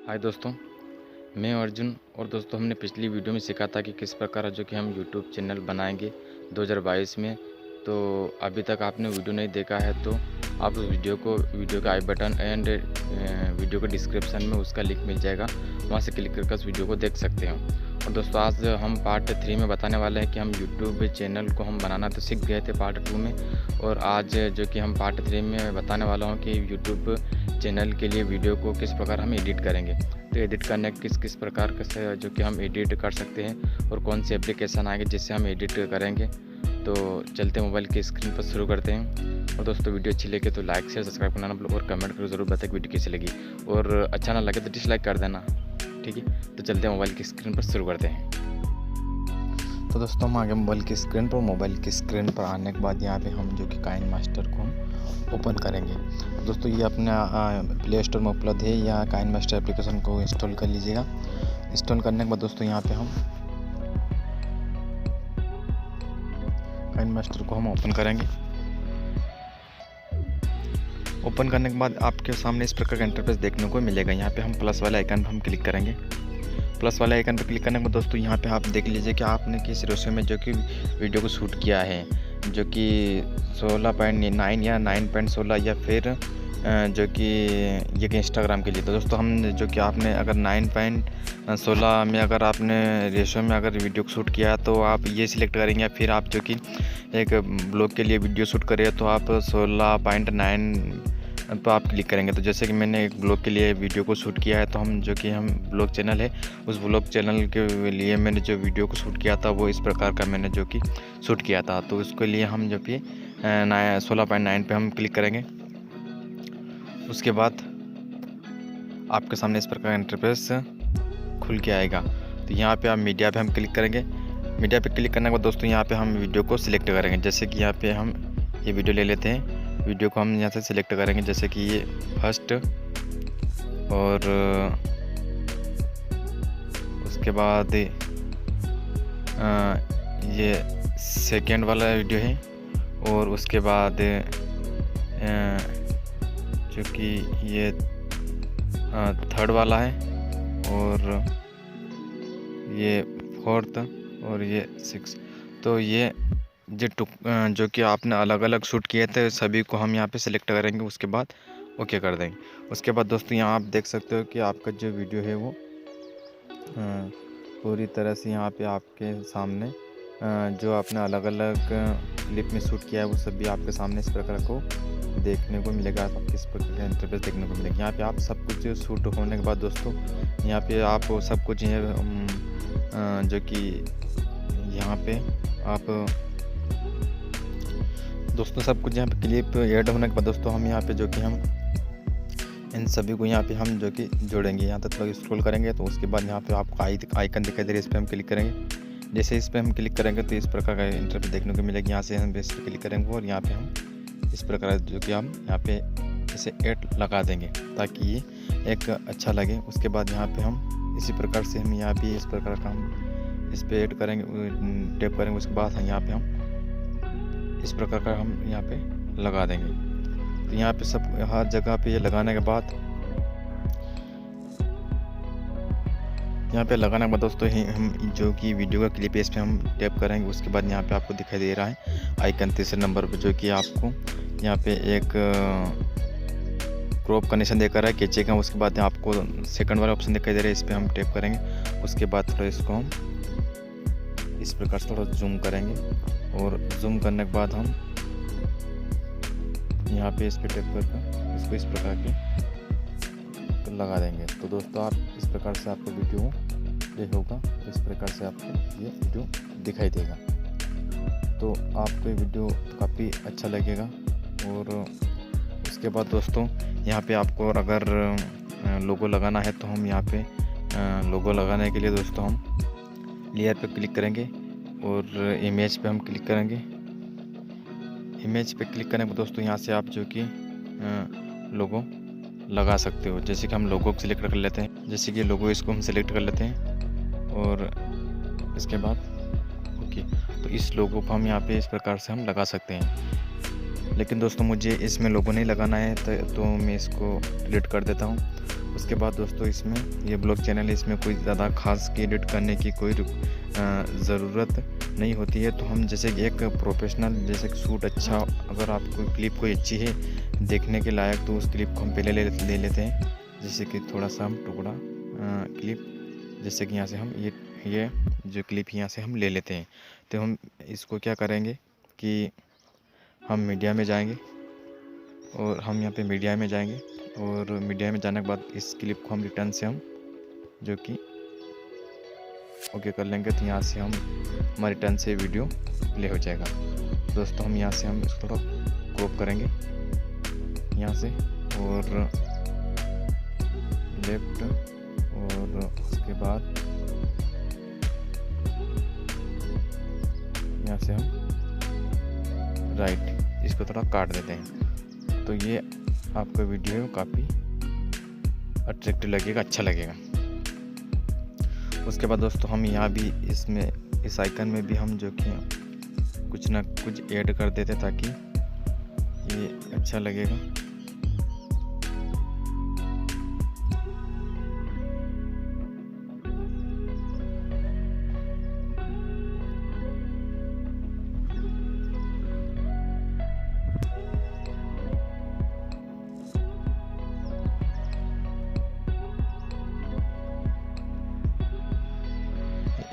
हाय दोस्तों, मैं अर्जुन। और दोस्तों, हमने पिछली वीडियो में सीखा था कि किस प्रकार जो कि हम यूट्यूब चैनल बनाएंगे 2022 में। तो अभी तक आपने वीडियो नहीं देखा है तो आप उस वीडियो का आई बटन एंड वीडियो के डिस्क्रिप्शन में उसका लिंक मिल जाएगा, वहां से क्लिक करके उस वीडियो को देख सकते हैं। और दोस्तों, आज हम पार्ट 3 में बताने वाले हैं कि हम यूट्यूब चैनल को हम बनाना तो सीख गए थे पार्ट 2 में, और आज जो कि हम पार्ट 3 में बताने वाला हूँ कि यूट्यूब चैनल के लिए वीडियो को किस प्रकार हम एडिट करेंगे। तो एडिट करने किस प्रकार से जो कि हम एडिट कर सकते हैं और कौन सी एप्लीकेशन आएंगे जिससे हम एडिट करेंगे। तो चलते मोबाइल की स्क्रीन पर शुरू करते हैं। और दोस्तों, वीडियो अच्छी लगे तो लाइक शेयर सब्सक्राइब करना और कमेंट करके ज़रूर बताएं वीडियो कैसी लगी, और अच्छा ना लगे तो डिसलाइक कर देना, ठीक है। तो चलते हैं मोबाइल की स्क्रीन पर शुरू करते हैं। तो दोस्तों, हम आगे मोबाइल की स्क्रीन पर आने के बाद यहाँ पे हम जो कि काइनमास्टर को हम ओपन करेंगे। दोस्तों, ये अपने प्ले स्टोर में उपलब्ध है, या काइनमास्टर एप्लीकेशन को इंस्टॉल कर लीजिएगा। इंस्टॉल करने के बाद दोस्तों यहाँ पे हम काइनमास्टर को हम ओपन करेंगे। ओपन करने के बाद आपके सामने इस प्रकार का इंटरफेस देखने को मिलेगा। यहाँ पे हम प्लस वाले आइकन पर हम क्लिक करेंगे। प्लस वाले आइकन पर क्लिक करने के बाद दोस्तों यहाँ पे आप देख लीजिए कि आपने किस रेशो में जो कि वीडियो को शूट किया है, जो कि 16.9 या 9.16 या फिर जो कि ये कि इंस्टाग्राम के लिए। तो दोस्तों, हम जो कि आपने अगर 9.16 में अगर आपने रेशो में अगर वीडियो को शूट किया तो आप ये सिलेक्ट करेंगे, या फिर आप जो कि एक ब्लॉग के लिए वीडियो शूट करें तो आप 16.9 पर आप क्लिक करेंगे। तो जैसे कि मैंने एक ब्लॉग के लिए वीडियो को शूट किया है, तो हम जो कि हम ब्लॉग चैनल है, उस ब्लॉग चैनल के लिए मैंने जो वीडियो को शूट किया था वो इस प्रकार का मैंने जो कि शूट किया था। तो उसके लिए हम जो कि 16.9 पे हम क्लिक करेंगे। उसके बाद आपके सामने इस प्रकार का इंटरफेस खुल के आएगा। तो यहाँ पे आप मीडिया पे हम क्लिक करेंगे। मीडिया पे क्लिक करने के बाद दोस्तों यहाँ पे हम वीडियो को सिलेक्ट करेंगे। जैसे कि यहाँ पे हम ये वीडियो ले लेते हैं। वीडियो को हम यहाँ से सिलेक्ट करेंगे, जैसे कि ये फर्स्ट, और उसके बाद ये सेकेंड वाला वीडियो है, और उसके बाद जो कि ये थर्ड वाला है, और ये फोर्थ, और ये सिक्स। तो ये जो कि आपने अलग अलग शूट किए थे सभी को हम यहाँ पे सिलेक्ट करेंगे। उसके बाद ओके कर देंगे। उसके बाद दोस्तों यहाँ आप देख सकते हो कि आपका जो वीडियो है वो पूरी तरह से यहाँ पे आपके सामने जो आपने अलग अलग क्लिप में शूट किया है वो सभी आपके सामने इस प्रकार को देखने को मिलेगा। आपको किस प्रकार का इंटरफेस देखने को मिलेगा। यहाँ पे आप सब कुछ शूट होने के बाद दोस्तों यहाँ पे आप सब कुछ जो कि यहाँ पे आप दोस्तों सब कुछ यहाँ पे क्लिप ऐड होने के बाद दोस्तों हम यहाँ पे जो कि हम इन सभी को यहाँ पे हम जो कि जोड़ेंगे। यहाँ तक स्क्रॉल करेंगे तो उसके बाद यहाँ पे आपको आइकन दिखाई दे रहा है, इस पर हम क्लिक करेंगे। जैसे इस पर हम क्लिक करेंगे तो इस प्रकार का इंटरफेस देखने को मिलेगा। यहाँ से हम इस पर क्लिक करेंगे और यहाँ पे हम इस प्रकार जो कि हम यहाँ पे इसे ऐड लगा देंगे ताकि ये एक अच्छा लगे। उसके बाद यहाँ पे हम इसी प्रकार से हम यहाँ पे इस प्रकार का हम इस पर ऐड करेंगे, टैप करेंगे। उसके बाद यहाँ पे हम इस प्रकार का हम यहाँ पे लगा देंगे। तो यहाँ पे सब हर जगह पे ये लगाने के बाद यहाँ पे लगाने के बाद दोस्तों हम जो कि वीडियो का क्लिप है इस पर हम टैप करेंगे। उसके बाद यहाँ पे आपको दिखाई दे रहा है आइकन तीसरे नंबर पे, जो कि आपको यहाँ पे एक क्रॉप का निशान देकर है खींचेगा। उसके बाद आपको सेकंड वाला ऑप्शन दिखाई दे रहा है, इस पर हम टैप करेंगे। उसके बाद थोड़ा इसको हम इस प्रकार से थोड़ा जूम करेंगे, और जूम करने के बाद हम यहाँ पे इस पर टैप करके इसको इस प्रकार के तो लगा देंगे। तो दोस्तों, आप इस प्रकार से आपको वीडियो ये होगा, इस प्रकार से आपको ये वीडियो दिखाई देगा। तो आपको ये वीडियो काफ़ी अच्छा लगेगा। और उसके बाद दोस्तों यहाँ पे आपको अगर लोगो लगाना है तो हम यहाँ पे लोगो लगाने के लिए दोस्तों हम लेयर पे क्लिक करेंगे और इमेज पे हम क्लिक करेंगे। इमेज पे क्लिक करने पर दोस्तों यहाँ से आप जो कि लोगो लगा सकते हो। जैसे कि हम लोगो को सिलेक्ट कर लेते हैं, जैसे कि लोगो इसको हम सिलेक्ट कर लेते हैं, और इसके बाद ओके। तो इस लोगो को हम यहाँ पे इस प्रकार से हम लगा सकते हैं। लेकिन दोस्तों मुझे इसमें लोगो नहीं लगाना है, तो मैं इसको डिलीट कर देता हूँ। उसके बाद दोस्तों इसमें ये ब्लॉग चैनल है, इसमें कोई ज़्यादा खास की एडिट करने की कोई ज़रूरत नहीं होती है। तो हम जैसे एक प्रोफेशनल, जैसे कि शूट अच्छा, अगर आपको क्लिप कोई अच्छी है देखने के लायक, तो उस क्लिप को हम पहले ले लेते हैं। जैसे कि थोड़ा सा हम टुकड़ा क्लिप, जैसे कि यहाँ से हम ये जो क्लिप यहाँ से हम ले लेते हैं। तो हम इसको क्या करेंगे कि हम मीडिया में जाएंगे, और हम यहाँ पे मीडिया में जाएंगे, और मीडिया में जाने के बाद इस क्लिप को हम रिटर्न से हम जो कि ओके कर लेंगे। तो यहाँ से हम हमारे रिटर्न से वीडियो प्ले हो जाएगा। दोस्तों हम यहाँ से हम इसको थोड़ा क्रॉप करेंगे यहाँ से, और लेफ्ट, और उसके बाद यहाँ से हम राइट, इसको थोड़ा काट देते हैं। तो ये आपका वीडियो काफ़ी अट्रैक्टिव लगेगा, अच्छा लगेगा। उसके बाद दोस्तों हम यहाँ भी इसमें इस आइकन में भी हम जो कि कुछ ना कुछ ऐड कर देते ताकि ये अच्छा लगेगा।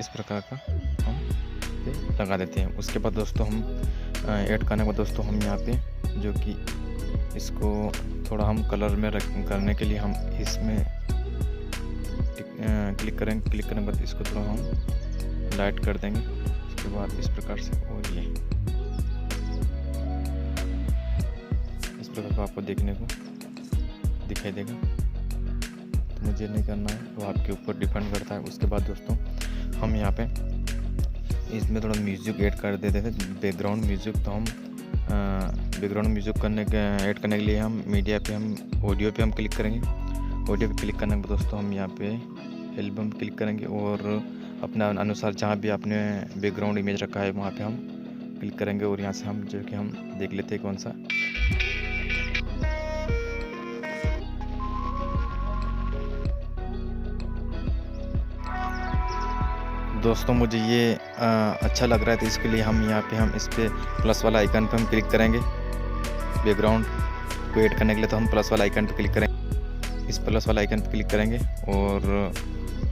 इस प्रकार का हम लगा देते हैं। उसके बाद दोस्तों हम ऐड करने के बाद दोस्तों हम यहाँ पे जो कि इसको थोड़ा हम कलर में करने के लिए हम इसमें क्लिक करेंगे। क्लिक करने के बाद इसको थोड़ा हम लाइट कर देंगे। उसके बाद इस प्रकार से, और ये इस प्रकार का आपको देखने को दिखाई देगा। तो मुझे नहीं करना है, तो आपके ऊपर डिपेंड करता है। उसके बाद दोस्तों हम यहाँ पे इसमें थोड़ा म्यूज़िक ऐड कर देते थे, बैकग्राउंड म्यूज़िक। तो हम बैकग्राउंड म्यूज़िक ऐड करने के लिए हम मीडिया पे, हम ऑडियो पे हम क्लिक करेंगे। ऑडियो पे क्लिक करने के बाद दोस्तों हम यहाँ पे एल्बम क्लिक करेंगे, और अपना अनुसार जहाँ भी आपने बैकग्राउंड इमेज रखा है वहाँ पे हम क्लिक करेंगे, और यहाँ से हम जो कि हम देख लेते हैं कौन सा। दोस्तों मुझे ये अच्छा लग रहा है, तो इसके लिए हम यहाँ पे हम इस पर प्लस वाला आइकन पे हम क्लिक करेंगे। बैकग्राउंड को ऐड करने के लिए तो हम प्लस वाला आइकन पे क्लिक करेंगे। इस प्लस वाला आइकन पे क्लिक करेंगे, और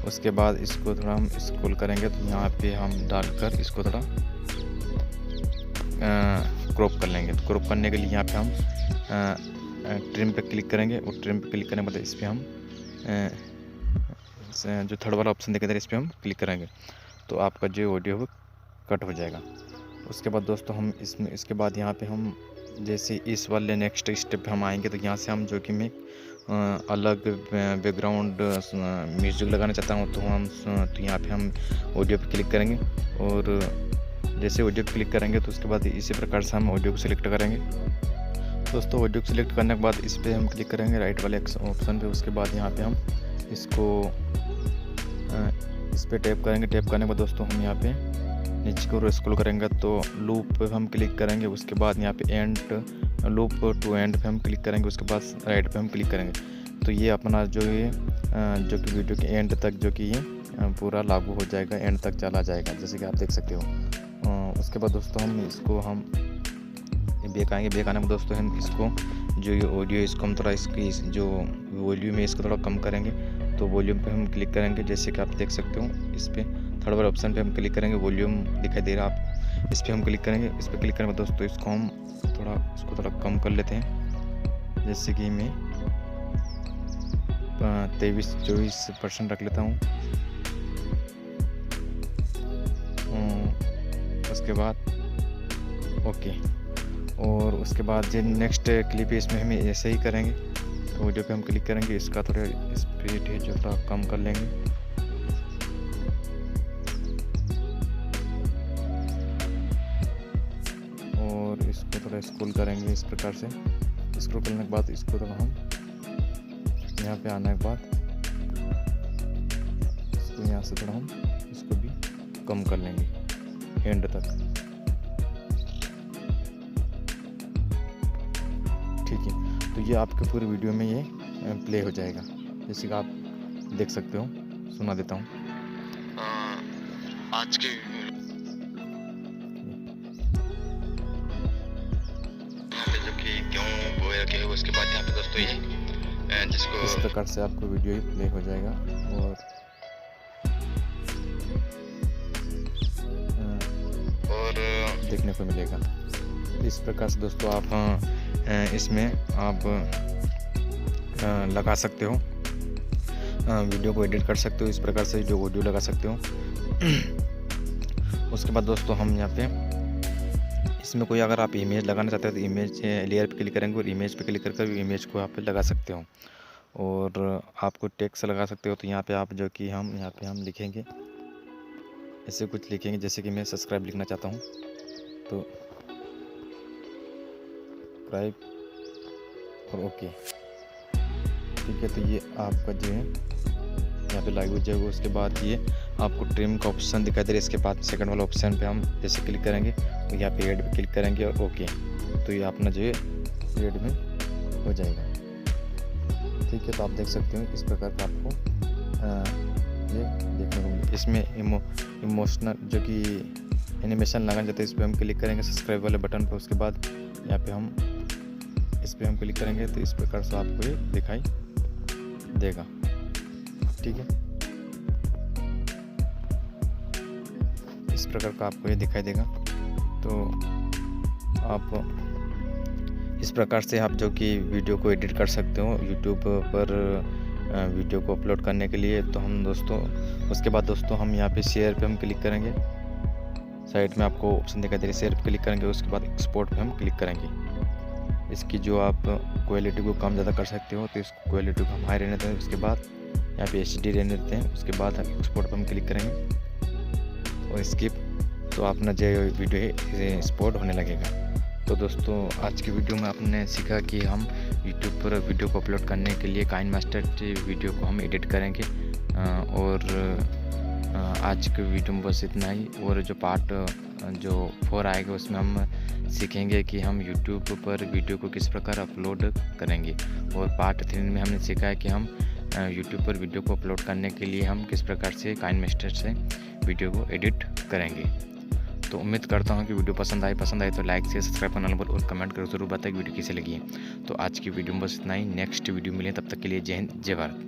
उसके बाद इसको थोड़ा हम स्क्रॉल करेंगे। तो यहाँ पे हम डालकर इसको थोड़ा क्रॉप कर लेंगे। तो क्रॉप करने के लिए यहाँ पे हम ट्रिम पे क्लिक करेंगे, और ट्रिम पे क्लिक करने के बाद इस पर हम जो थर्ड वाला ऑप्शन दिखाई दे रहा है इस पर हम क्लिक करेंगे, तो आपका जो ऑडियो वो कट हो जाएगा। उसके बाद दोस्तों हम इसके बाद यहाँ पे हम जैसे इस वाले नेक्स्ट स्टेप पे हम आएंगे, तो यहाँ से हम जो कि मैं अलग बैकग्राउंड म्यूज़िक लगाना चाहता हूँ, तो यहाँ पे हम ऑडियो पे क्लिक करेंगे, और जैसे ऑडियो पे क्लिक करेंगे तो उसके बाद इसी प्रकार से हम ऑडियो को सिलेक्ट करेंगे। दोस्तों ऑडियो को सिलेक्ट करने के बाद इस पर हम क्लिक करेंगे राइट वाले ऑप्शन पे। उसके बाद यहाँ पे हम इसको इस पर टैप करेंगे। टैप करने के बाद दोस्तों हम यहाँ पे नीचे की ओर स्क्रॉल करेंगे, तो लूप पे हम क्लिक करेंगे। उसके बाद यहाँ पे एंड लूप टू एंड पे हम क्लिक करेंगे। उसके बाद राइट पे हम क्लिक करेंगे, तो ये अपना जो कि वीडियो के एंड तक जो कि ये पूरा लागू हो जाएगा, एंड तक चला जाएगा, जैसे कि आप देख सकते हो। उसके बाद दोस्तों हम इसको हम बैक आएंगे। बैक आने में दोस्तों हम इसको जो ये ऑडियो इसको हम थोड़ा इसकी जो वॉल्यूम है इसको थोड़ा कम करेंगे। तो वॉल्यूम पे हम क्लिक करेंगे, जैसे कि आप देख सकते हो। इस पर थर्ड वाले ऑप्शन पे हम क्लिक करेंगे, वॉल्यूम दिखाई दे रहा है आप, इस पर हम क्लिक करेंगे। इस पर क्लिक करने के बाद दोस्तों इसको हम थोड़ा कम कर लेते हैं, जैसे कि मैं 23-24% रख लेता हूँ। उसके बाद ओके, और उसके बाद जो नेक्स्ट क्लिप है इसमें हम ऐसे ही करेंगे। तो ऑडियो पे हम क्लिक करेंगे, इसका थोड़ा स्पीड है जो थोड़ा कम कर लेंगे। और इसको थोड़ा स्क्रॉल करेंगे इस प्रकार से। स्क्रॉल करने के बाद इसको थोड़ा हम यहाँ पे आने के बाद इसको यहाँ से थोड़ा हम इसको भी कम कर लेंगे एंड तक। तो ये आपके पूरी वीडियो में ये प्ले हो जाएगा, जैसे कि आप देख सकते हो। सुना देता हूँ। आज के यहाँ पे जो कि गेहूँ बोए रखे हुए, उसके बाद यहाँ पे दोस्तों ये जिसको इस प्रकार से आपको वीडियो ही प्ले हो जाएगा और देखने को मिलेगा। इस प्रकार से दोस्तों आप इसमें आप लगा सकते हो, वीडियो को एडिट कर सकते हो, इस प्रकार से जो ऑडियो लगा सकते हो। उसके बाद दोस्तों हम यहाँ पे इसमें कोई अगर आप इमेज लगाना चाहते हो तो इमेज लेयर पे क्लिक करेंगे और इमेज पे क्लिक करके इमेज को यहाँ पे लगा सकते हो। और आपको टेक्स्ट लगा सकते हो, तो यहाँ पे आप जो कि हम यहाँ पे हम लिखेंगे, ऐसे कुछ लिखेंगे, जैसे कि मैं सब्सक्राइब लिखना चाहता हूँ तो सब्सक्राइब और ओके, ठीक है। तो ये आपका जो है यहाँ पे लाइव हो जाएगा। उसके बाद ये आपको ट्रिम का ऑप्शन दिखाई दे रहा है, इसके बाद सेकंड वाला ऑप्शन पे हम जैसे क्लिक करेंगे तो यहाँ पे ऐड पे क्लिक करेंगे और ओके, तो ये अपना जो है ऐड में हो जाएगा, ठीक है। तो आप देख सकते हो इस प्रकार का आपको ये देखने को मिलेगा। इसमें इमोशनल जो कि एनिमेशन लगाना चाहते हैं, इस पर हम क्लिक करेंगे सब्सक्राइब वाले बटन पर। उसके बाद यहाँ पे हम इस पर हम क्लिक करेंगे तो इस प्रकार से आपको ये दिखाई देगा, ठीक है। इस प्रकार का आपको ये दिखाई देगा। तो आप इस प्रकार से आप जो कि वीडियो को एडिट कर सकते हो यूट्यूब पर वीडियो को अपलोड करने के लिए। तो हम दोस्तों उसके बाद दोस्तों हम यहाँ पे शेयर पे हम क्लिक करेंगे, साइड में आपको ऑप्शन दिखाई दे रहा है, शेयर पे क्लिक करेंगे। उसके बाद एक्सपोर्ट पे हम क्लिक करेंगे। इसकी जो आप क्वालिटी को कम ज़्यादा कर सकते हो, तो इस क्वालिटी को हम हाई रहने देते हैं। उसके बाद यहाँ पे HD रहने देते हैं। उसके बाद हम एक्सपोर्ट पर हम क्लिक करेंगे और स्किप, तो अपना जो वीडियो है एक्सपोर्ट होने लगेगा। तो दोस्तों आज की वीडियो में आपने सीखा कि हम यूट्यूब पर वीडियो को अपलोड करने के लिए काइनमास्टर वीडियो को हम एडिट करेंगे। और आज के वीडियो में बस इतना ही। और जो पार्ट जो 4 आएगा उसमें हम सीखेंगे कि हम यूट्यूब पर वीडियो को किस प्रकार अपलोड करेंगे। और पार्ट 3 में हमने सीखा है कि हम यूट्यूब पर वीडियो को अपलोड करने के लिए हम किस प्रकार से काइनमास्टर से वीडियो को एडिट करेंगे। तो उम्मीद करता हूँ कि वीडियो पसंद आई तो लाइक शेयर सब्सक्राइब करना नंबर और कमेंट करो, जरूर बताएं वीडियो कैसे लगी है। तो आज की वीडियो में बस इतना ही। नेक्स्ट वीडियो मिले, तब तक के लिए जय हिंद जय भारत।